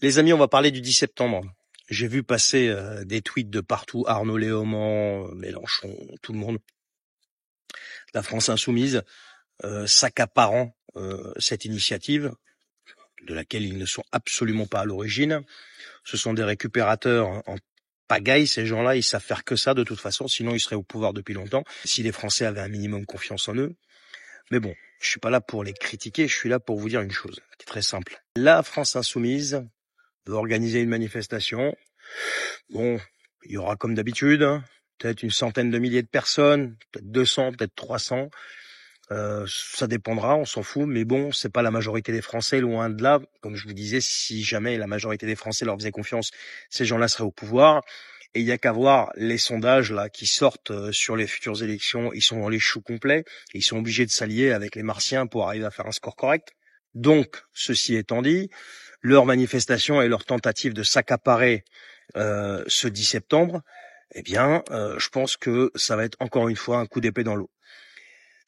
Les amis, on va parler du 10 septembre. J'ai vu passer des tweets de partout, Arnaud Léaumont, Mélenchon, tout le monde, la France insoumise, s'accaparant cette initiative, de laquelle ils ne sont absolument pas à l'origine. Ce sont des récupérateurs en pagaille, ces gens-là, ils savent faire que ça de toute façon, sinon ils seraient au pouvoir depuis longtemps, si les Français avaient un minimum confiance en eux. Mais bon, je suis pas là pour les critiquer, je suis là pour vous dire une chose, qui est très simple. La France insoumise veut organiser une manifestation. Bon, il y aura comme d'habitude, peut-être une centaine de milliers de personnes, peut-être 200, peut-être 300. Ça dépendra, on s'en fout, mais bon, c'est pas la majorité des Français, loin de là. Comme je vous disais, si jamais la majorité des Français leur faisait confiance, ces gens-là seraient au pouvoir. Et il y a qu'à voir les sondages là qui sortent sur les futures élections, ils sont dans les choux complets, et ils sont obligés de s'allier avec les Martiens pour arriver à faire un score correct. Donc, ceci étant dit, leur manifestation et leur tentative de s'accaparer ce 10 septembre, eh bien, je pense que ça va être encore une fois un coup d'épée dans l'eau.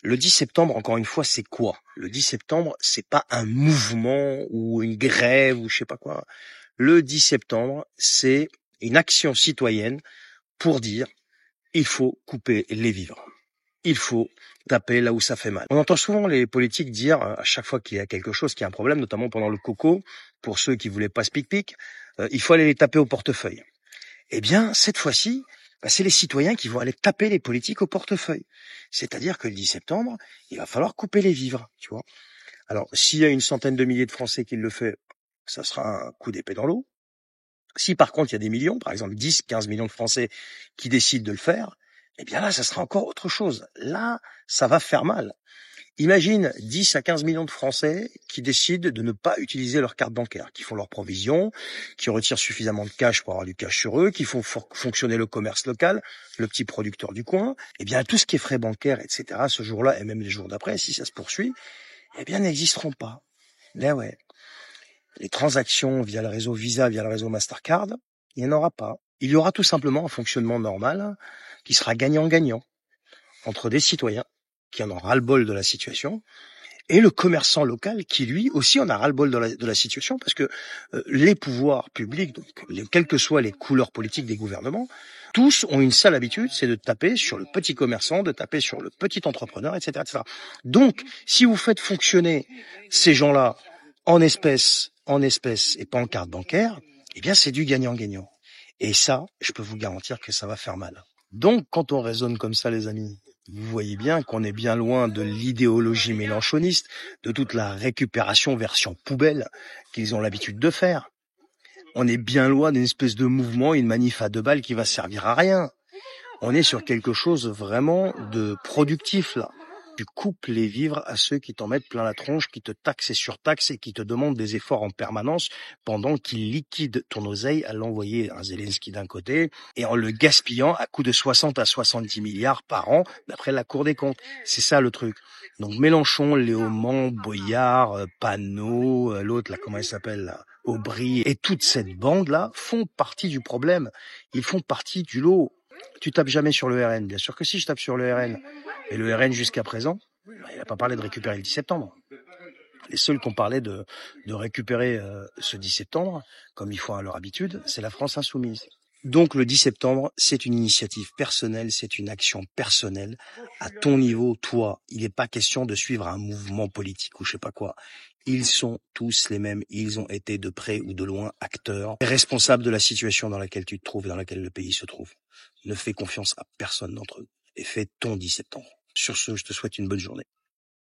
Le 10 septembre, encore une fois, c'est quoi? Le 10 septembre, c'est pas un mouvement ou une grève ou je sais pas quoi. Le 10 septembre, c'est une action citoyenne pour dire il faut couper les vivres. Il faut taper là où ça fait mal. On entend souvent les politiques dire, à chaque fois qu'il y a quelque chose, qu'il y a un problème, notamment pendant le coco, pour ceux qui voulaient pas se pic-pic, il faut aller les taper au portefeuille. Eh bien, cette fois-ci, c'est les citoyens qui vont aller taper les politiques au portefeuille. C'est-à-dire que le 10 septembre, il va falloir couper les vivres, tu vois. Alors, s'il y a une centaine de milliers de Français qui le fait, ça sera un coup d'épée dans l'eau. Si par contre, il y a des millions, par exemple 10, 15 millions de Français qui décident de le faire, eh bien là, ça sera encore autre chose. Là, ça va faire mal. Imagine 10 à 15 millions de Français qui décident de ne pas utiliser leur carte bancaire, qui font leurs provisions, qui retirent suffisamment de cash pour avoir du cash sur eux, qui font fonctionner le commerce local, le petit producteur du coin. Eh bien, tout ce qui est frais bancaires, etc., ce jour-là et même les jours d'après, si ça se poursuit, eh bien, n'existeront pas. Ben ouais. Les transactions via le réseau Visa, via le réseau Mastercard, il n'y en aura pas. Il y aura tout simplement un fonctionnement normal qui sera gagnant-gagnant entre des citoyens qui en ont ras-le-bol de la situation et le commerçant local qui, lui, aussi en a ras-le-bol de la situation parce que les pouvoirs publics, donc quelles que soient les couleurs politiques des gouvernements, tous ont une seule habitude, c'est de taper sur le petit commerçant, de taper sur le petit entrepreneur, etc., etc. Donc, si vous faites fonctionner ces gens-là en espèces et pas en carte bancaire, eh bien, c'est du gagnant-gagnant. Et ça, je peux vous garantir que ça va faire mal. Donc, quand on raisonne comme ça, les amis, vous voyez bien qu'on est bien loin de l'idéologie mélenchoniste, de toute la récupération version poubelle qu'ils ont l'habitude de faire. On est bien loin d'une espèce de mouvement, une manif à 2 balles qui va servir à rien. On est sur quelque chose vraiment de productif, là. Tu coupes les vivres à ceux qui t'en mettent plein la tronche, qui te taxent et surtaxent et qui te demandent des efforts en permanence pendant qu'ils liquident ton oseille à l'envoyer à Zelensky d'un côté et en le gaspillant à coût de 60 à 70 milliards par an d'après la Cour des comptes. C'est ça le truc. Donc Mélenchon, Léaumont, Boyard, Panot, l'autre là, comment il s'appelle là, Aubry et toute cette bande-là font partie du problème. Ils font partie du lot. Tu tapes jamais sur le RN. Bien sûr que si, je tape sur le RN. Et le RN, jusqu'à présent, il n'a pas parlé de récupérer le 10 septembre. Les seuls qui ont parlé de récupérer ce 10 septembre, comme ils font à leur habitude, c'est la France insoumise. Donc le 10 septembre, c'est une initiative personnelle, c'est une action personnelle. À ton niveau, toi, il n'est pas question de suivre un mouvement politique ou je sais pas quoi. Ils sont tous les mêmes, ils ont été de près ou de loin acteurs, responsables de la situation dans laquelle tu te trouves, dans laquelle le pays se trouve. Ne fais confiance à personne d'entre eux et fais ton 10 septembre. Sur ce, je te souhaite une bonne journée.